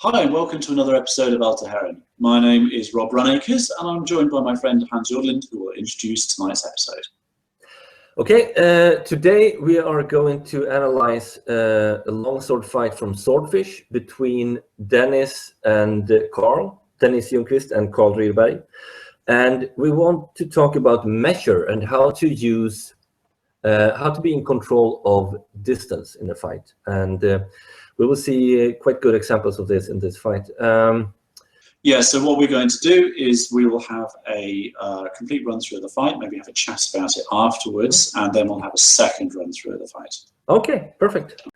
Hi and welcome to another episode of Alta Heron. My name is Rob Runacres and I'm joined by my friend Hans Jordland, who will introduce tonight's episode. Okay, today we are going to analyze a longsword fight from Swordfish between Dennis and Carl, Dennis Ljungqvist and Carl Ryrberg. And we want to talk about measure and how to use, how to be in control of distance in a fight. And we will see quite good examples of this in this fight. Yeah, so what we're going to do is we will have a complete run through of the fight, maybe have a chat about it afterwards, and then we'll have a second run through of the fight. Okay, perfect.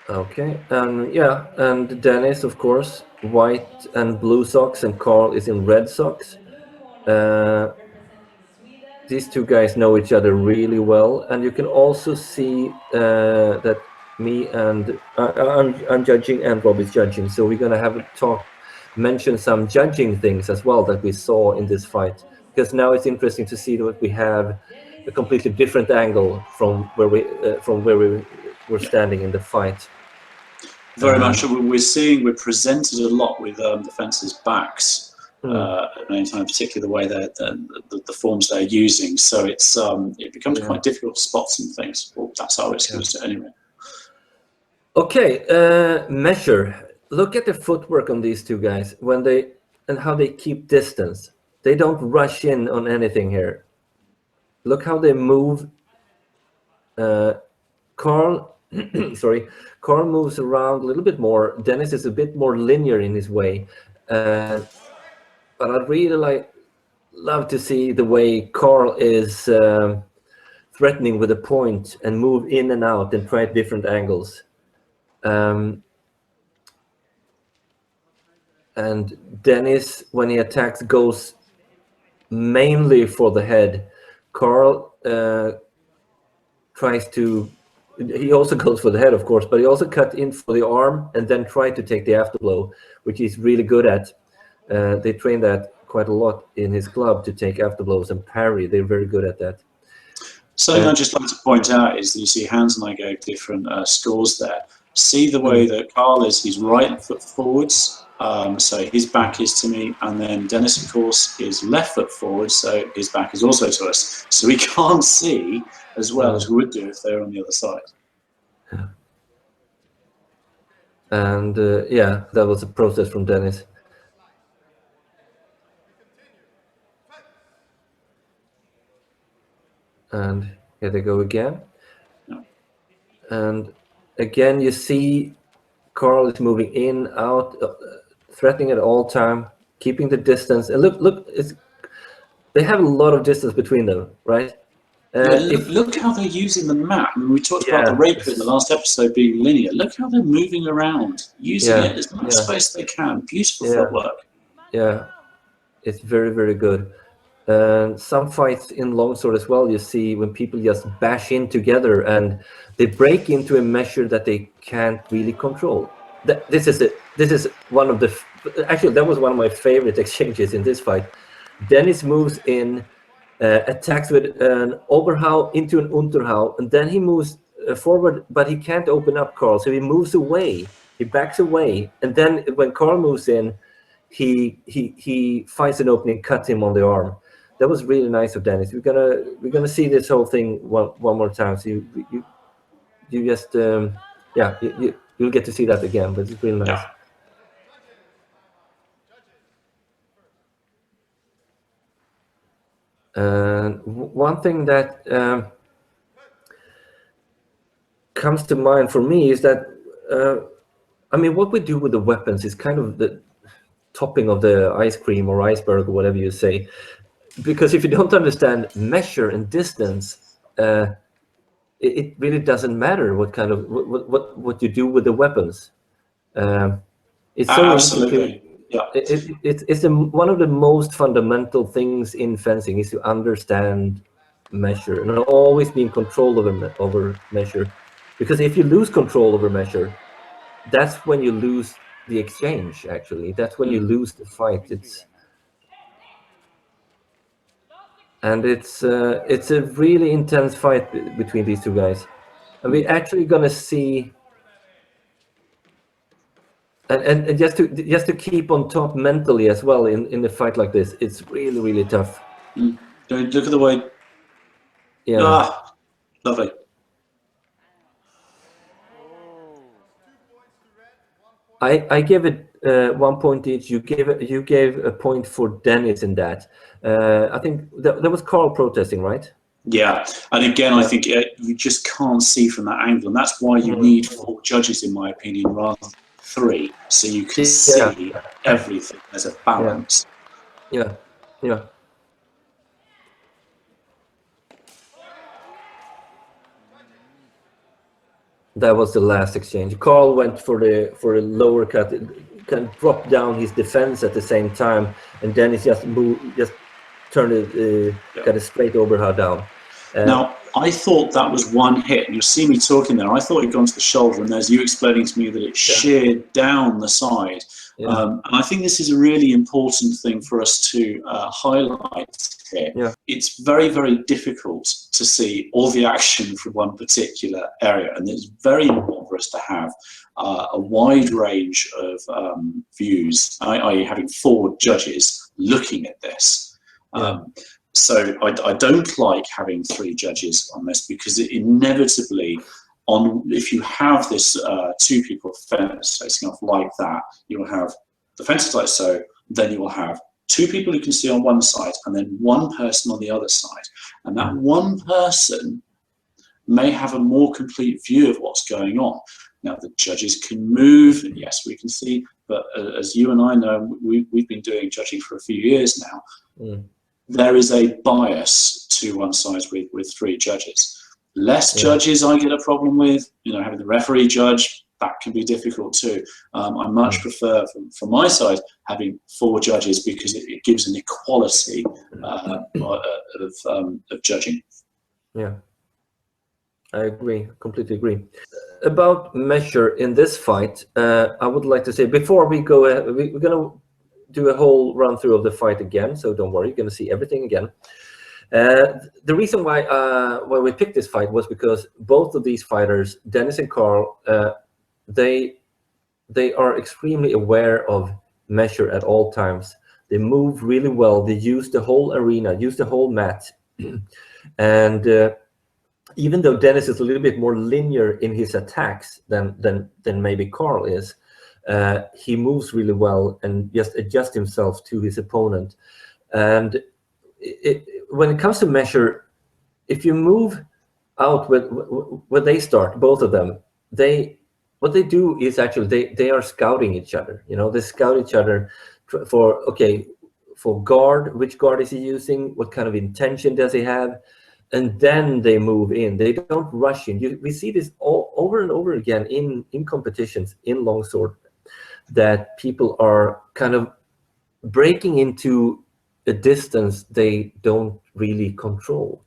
Okay, yeah, and Dennis, of course, white and blue socks, and Carl is in red socks. These two guys know each other really well, and you can also see that me and I'm judging and Rob is judging, so we're gonna have a talk, mention some judging things as well that we saw in this fight, because now it's interesting to see that we have a completely different angle from where we were standing in the fight. Very much. We're presented a lot with the fences' backs. At many times, particularly the way that the forms they're using, so it's it becomes quite difficult to spot some things. Well, that's how it's used anyway. Okay, measure. Look at the footwork on these two guys when they and how they keep distance. They don't rush in on anything here. Look how they move. Carl, sorry, Carl moves around a little bit more. Dennis is a bit more linear in his way. But I'd really love to see the way Carl is threatening with a point and move in and out and try different angles. And Dennis, when he attacks, goes mainly for the head. Carl tries to, he also goes for the head, of course, but he also cut in for the arm and then try to take the afterblow, which he's really good at. They train that quite a lot in his club, to take afterblows and parry. They're very good at that. Something I'd just like to point out is that you see Hans and I gave different scores there. See the way that Carl is, he's right foot forwards, so his back is to me, and then Dennis, of course, is left foot forwards, so his back is also to us. So we can't see as well as we would do if they're on the other side. And yeah, that was a process from Dennis. And here they go again. And again, you see Carl is moving in, out, threatening at all time, keeping the distance. And look, they have a lot of distance between them, right? Look how they're using the map. I mean, we talked about the rapier in the last episode being linear. Look how they're moving around, using it as much space they can. Beautiful footwork. Yeah, it's very, very good. Some fights in longsword as well, you see when people just bash in together and they break into a measure that they can't really control. This is one of the, actually that was one of my favorite exchanges in this fight. Dennis moves in, attacks with an overhow into an unterhow, and then he moves forward, but he can't open up Carl, so he moves away, he backs away, and then when Carl moves in, he finds an opening, cuts him on the arm. That was really nice of Dennis. We're gonna see this whole thing one more time. So you just you'll get to see that again, but it's really nice. And one thing that comes to mind for me is that I mean, what we do with the weapons is kind of the topping of the ice cream or iceberg or whatever you say. Because if you don't understand measure and distance, it really doesn't matter what kind of what you do with the weapons. It's so absolutely. It's one of the most fundamental things in fencing is to understand measure and always be in control over measure. Because if you lose control over measure, that's when you lose the exchange. Actually, that's when you lose the fight. It's a really intense fight between these two guys, and we're actually gonna see And just to keep on top mentally as well in a fight like this, it's really, really tough. Don't look at the way. Yeah. Ah, lovely. I gave it 1 point each. You gave a point for Dennis in that. I think that was Carl protesting, right? Yeah, and again, I think you just can't see from that angle, and that's why you need 4 judges, in my opinion, rather than 3, so you can see everything. There's a balance. Yeah. That was the last exchange. Carl went for the lower cut, kind of dropped down his defense at the same time, and Dennis just turned it kind of straight over her down. Now, I thought that was one hit, and you'll see me talking there. I thought he'd gone to the shoulder, and there's you explaining to me that it sheared down the side. And I think this is a really important thing for us to highlight here. Yeah. It's very, very difficult to see all the action from one particular area, and it's very important for us to have a wide range of views, i.e. having 4 judges looking at this. So I don't like having 3 judges on this, because it inevitably, if you have this 2 people fence facing off like that, you will have the fences like so, then you will have 2 people who can see on one side and then 1 person on the other side. And that 1 person may have a more complete view of what's going on. Now, the judges can move, and yes, we can see, but as you and I know, we've been doing judging for a few years now. There is a bias to one side with 3 judges. Less judges I get a problem with, having the referee judge, that can be difficult too. I much prefer, from my side, having 4 judges, because it gives an equality of judging. Yeah. I agree, completely agree. About measure in this fight, I would like to say, before we go, we're going to do a whole run through of the fight again, so don't worry, you're going to see everything again. The reason why we picked this fight was because both of these fighters, Dennis and Carl, they are extremely aware of measure at all times. They move really well. They use the whole arena, use the whole mat. And even though Dennis is a little bit more linear in his attacks than maybe Carl is, he moves really well and just adjusts himself to his opponent. And when it comes to measure, if you move out where they start, both of them, what they do is actually they are scouting each other. They scout each other for guard. Which guard is he using? What kind of intention does he have? And then they move in. They don't rush in. We see this all over and over again in competitions in longsword, that people are kind of breaking into a distance they don't really control,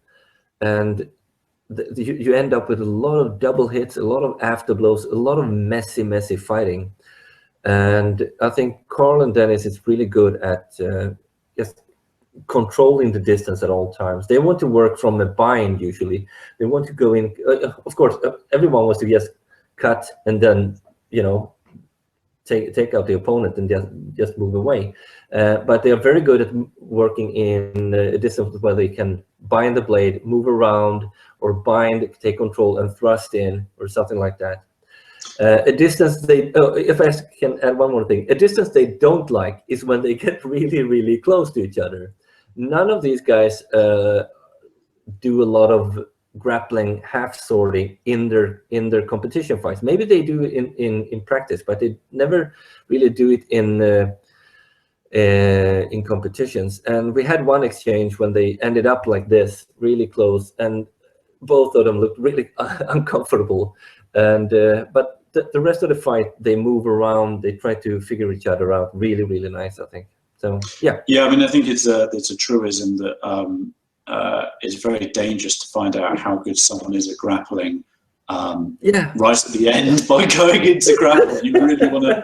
and you end up with a lot of double hits, a lot of afterblows, a lot of messy fighting. And I think Carl and Dennis is really good at just controlling the distance at all times. They want to work from a bind usually. They want to go in. Of course, everyone wants to just cut and then take out the opponent and just move away. But they are very good at working in a distance where they can bind the blade, move around, or bind, take control, and thrust in, or something like that. A distance if I can add one more thing, a distance they don't like is when they get really, really close to each other. None of these guys do a lot of grappling, half swording in their competition fights. Maybe they do it in practice, but they never really do it in competitions. And we had one exchange when they ended up like this, really close, and both of them looked really uncomfortable. And but the rest of the fight, they move around, they try to figure each other out. Really, really nice, I think. So yeah. Yeah, I mean, I think it's a truism that it's very dangerous to find out how good someone is at grappling right at the end by going into grapple. You really want to,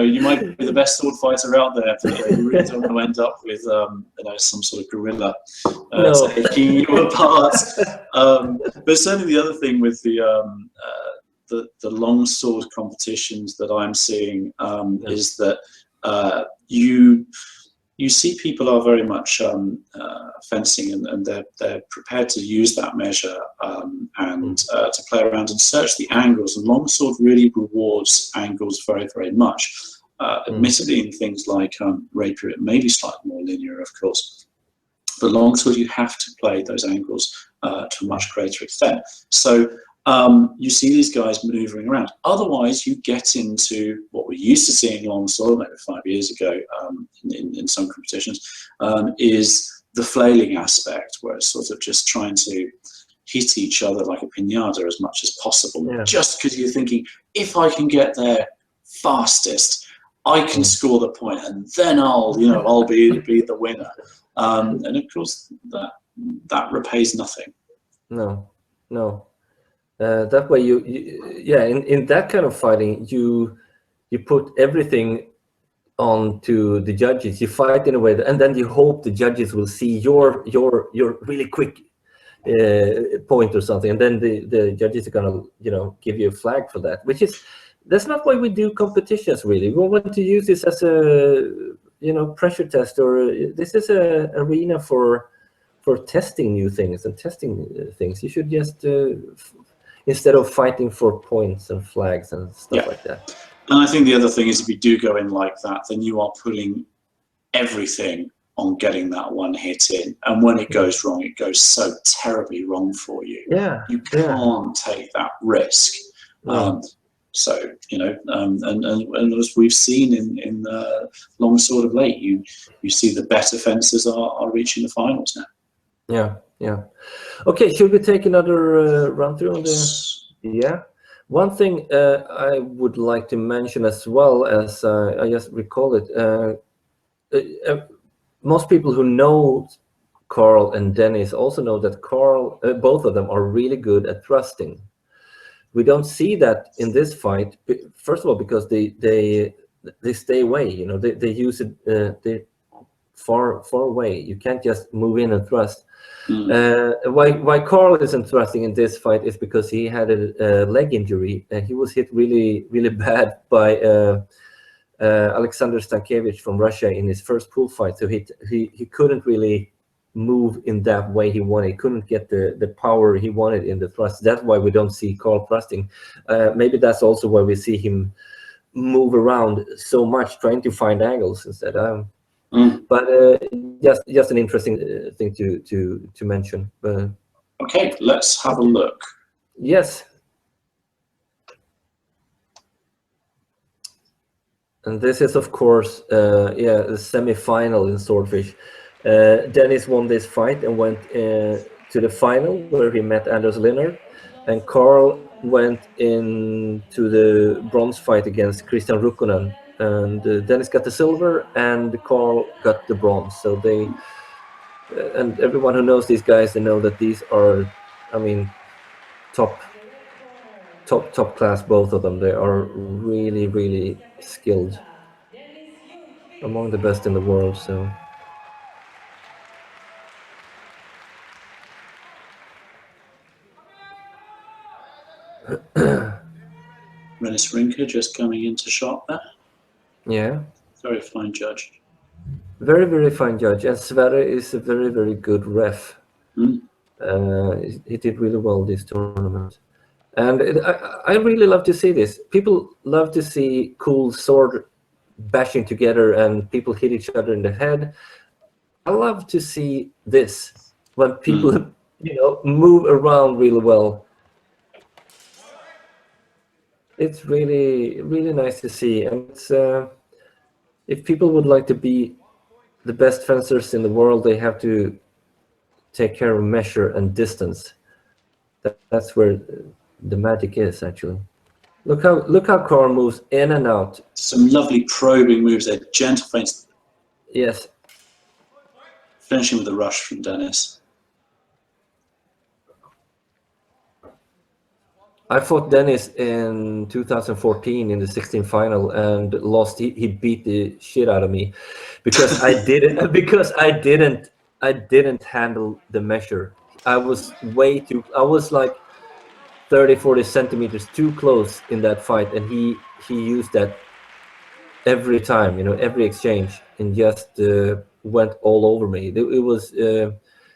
you might be the best sword fighter out there, but you really don't want to end up with some sort of gorilla taking you apart. But certainly the other thing with the longsword competitions that I'm seeing is that you see people are very much fencing, and they're prepared to use that measure and to play around and search the angles. And longsword really rewards angles very, very much. Admittedly, in things like rapier, it may be slightly more linear, of course. But longsword, you have to play those angles to a much greater extent. So you see these guys maneuvering around. Otherwise, you get into what we used to see in longsword maybe 5 years ago in some competitions, is the flailing aspect, where it's sort of just trying to hit each other like a piñata as much as possible, just because you're thinking, if I can get there fastest, I can score the point, and then I'll be the winner. And of course, that repays nothing. No. That way, in that kind of fighting, you put everything onto the judges. You fight in a way, and then you hope the judges will see your really quick point or something, and then the judges are gonna give you a flag for that. That's not why we do competitions, really. We want to use this as a pressure test, or this is a arena for testing new things and testing things. You should just instead of fighting for points and flags and stuff like that. And I think the other thing is, if you do go in like that, then you are putting everything on getting that one hit in, and when it goes wrong, it goes so terribly wrong for you. You can't take that risk. So and as we've seen in the longsword of late, you see the better fencers are reaching the finals now. Okay, should we take another run through on the? One thing I would like to mention as well, as I just recall it, most people who know Carl and Dennis also know that Carl, both of them are really good at thrusting. We don't see that in this fight. First of all, because they stay away. They use it. They far away. You can't just move in and thrust. Why Carl isn't thrusting in this fight is because he had a leg injury, and he was hit really, really bad by Alexander Stankiewicz from Russia in his first pool fight. So he couldn't really move in that way he wanted. He couldn't get the power he wanted in the thrust. That's why we don't see Carl thrusting. Maybe that's also why we see him move around so much, trying to find angles instead. But just an interesting thing to mention. Okay, let's have a look. Yes. And this is, of course, the semi-final in Swordfish. Dennis won this fight and went to the final, where he met Anders Linnard, and Carl went into the bronze fight against Christian Rukkonen, and Dennis got the silver and Carl got the bronze. So they and everyone who knows these guys, they know that these are, top class, both of them. They are really, really skilled, among the best in the world. So Rennis Rinker just coming into shot there. Yeah. Very fine judge. Very, very fine judge. And Sverre is a very, very good ref. He did really well this tournament. And I really love to see this. People love to see cool sword bashing together and people hit each other in the head. I love to see this, when people move around really well. It's really, really nice to see. And it's, if people would like to be the best fencers in the world, they have to take care of measure and distance. That's where the magic is, actually. Look how Carl moves in and out. Some lovely probing moves there, gentle feints. Yes. Finishing with a rush from Dennis. I fought Dennis in 2014 in the 16th final and lost. He beat the shit out of me because I didn't handle the measure. I was way too. I was like 30-40 centimeters too close in that fight, and he used that every time, every exchange, and just went all over me. It was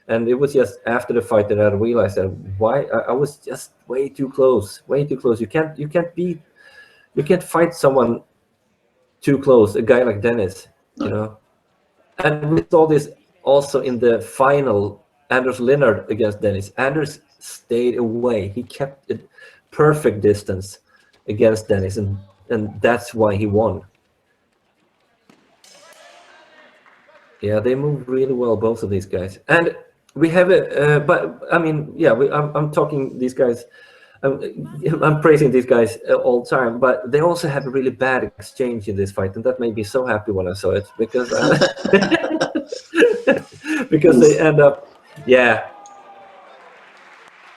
and it was just after the fight that I realized that why I was just way too close. You can't fight someone too close, a guy like Dennis. No. And we saw this also in the final, Anders Linnard against Dennis. Anders stayed away. He kept a perfect distance against Dennis, and that's why he won. Yeah, they move really well, both of these guys. And we have but I mean, yeah, I'm talking these guys. I'm praising these guys all the time, but they also have a really bad exchange in this fight, and that made me so happy when I saw it, because because they end up, yeah,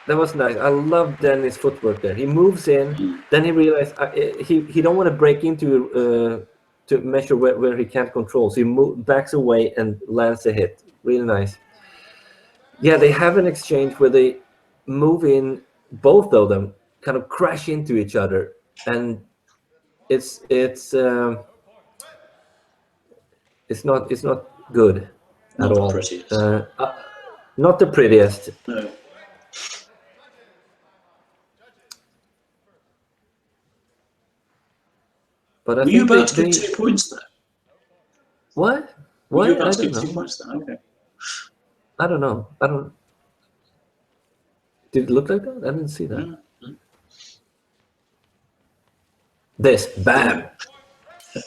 that was nice. I love Dennis' footwork there. He moves in, then he realized he don't want to break into to measure where he can't control, so he backs away and lands a hit. Really nice. Yeah, they have an exchange where they move in, both of them kind of crash into each other, and it's not good at all. Not the prettiest. No. But I Were think you about to give 2 points there? What? Were you about to give 2 points there? Okay. I don't know. Did it look like that? I didn't see that. Mm-hmm. This, bam!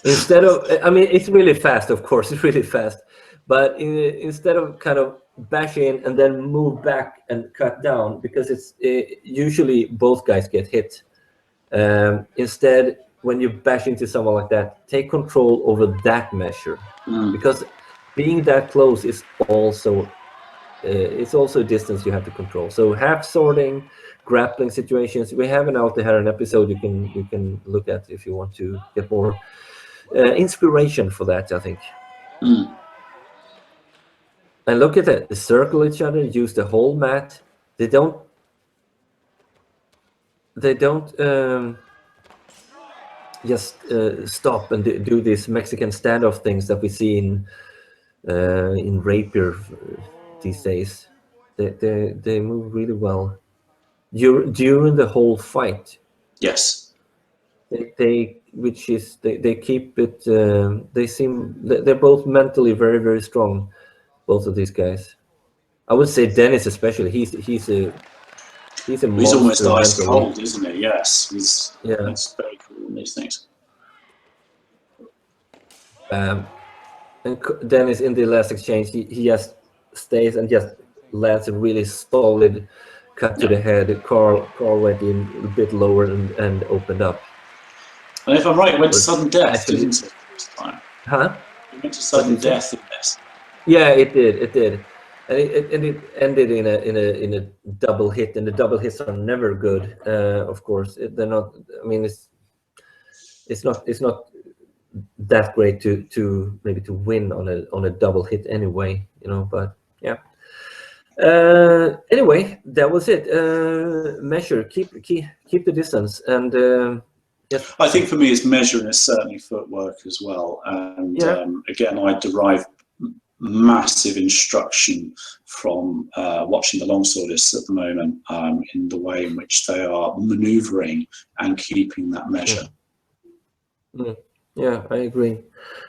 Instead of, I mean, it's really fast, of course, it's really fast. But instead of kind of bash in and then move back and cut down, because it's usually both guys get hit. Instead, when you bash into someone like that, take control over that measure, because being that close is also it's also a distance you have to control. So half swording, grappling situations. We have an out there an episode you can look at if you want to get more inspiration for that, I think. And look at that, they circle each other, use the whole mat. They don't just stop and do these Mexican standoff things that we see in Rapier these days. They move really well during the whole fight. Yes. They keep it. They're both mentally very, very strong. Both of these guys. I would say Dennis especially. He's a monster. He's almost ice cold, isn't he? Yes. That's very cool in these things. And Dennis, in the last exchange, he just stays and just lands a really solid cut to the head. Carl went in a bit lower and opened up. And if I'm right, it went to sudden death, didn't it, this time? Huh? It went to sudden death in this. Yeah, it did. And it ended in a double hit, and the double hits are never good. Of course, they're not. I mean, it's not that great to maybe to win on a double hit anyway, But yeah. Anyway, that was it. Measure, keep the distance, and yes. I think for me, it's measure and it's certainly footwork as well. And again, I derive massive instruction from watching the longswordists at the moment in the way in which they are maneuvering and keeping that measure. Yeah, I agree.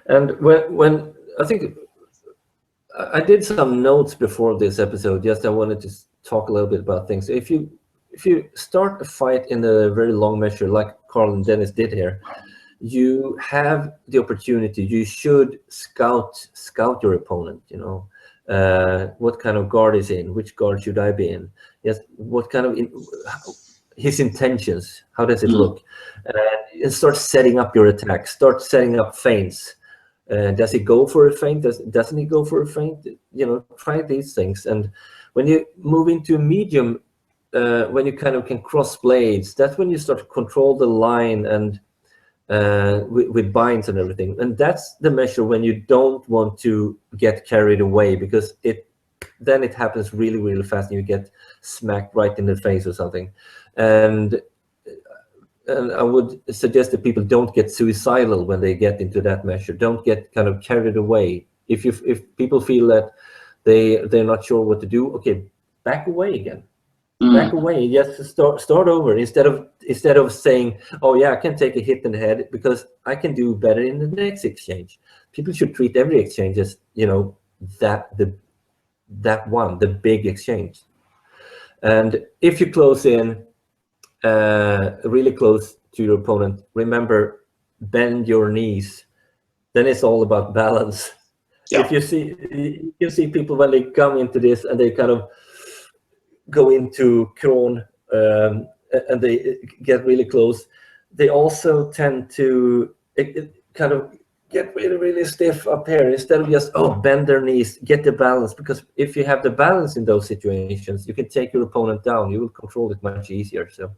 And when I think I did some notes before this episode, just I wanted to talk a little bit about things. If you start a fight in a very long measure, like Carl and Dennis did here, you have the opportunity. You should scout your opponent. What kind of guard is in? Which guard should I be in? Yes, what kind of his intentions? How does it look? And start setting up your attack. Start setting up feints. Does he go for a feint? Doesn't he go for a feint? Try these things. And when you move into a medium, when you kind of can cross blades, that's when you start to control the line and with binds and everything. And that's the measure when you don't want to get carried away, because then it happens really, really fast, and you get smacked right in the face or something. And I would suggest that people don't get suicidal when they get into that measure. Don't get kind of carried away. If people feel that they're not sure what to do, okay, back away again. Back away, just start over, instead of saying, oh yeah, I can take a hit in the head because I can do better in the next exchange. People should treat every exchange as, you know, the big exchange. And if you close in really close to your opponent, remember, bend your knees. Then it's all about balance. Yeah. If you see people when they come into this and they kind of go into Kron, and they get really close, they also tend to kind of get really, really stiff up here, instead of just, oh, bend their knees, get the balance. Because if you have the balance in those situations, you can take your opponent down. You will control it much easier. So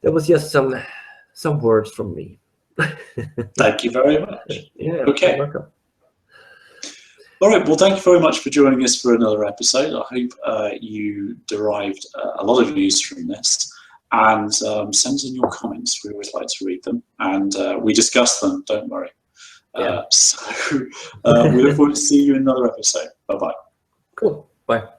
that was just some words from me. Thank you very much. Yeah, okay. you're welcome. All right, well, thank you very much for joining us for another episode. I hope you derived a lot of use from this, and send in your comments. We always like to read them, and we discuss them, don't worry. Yeah. So we look forward to seeing you in another episode. Bye-bye. Cool. Bye.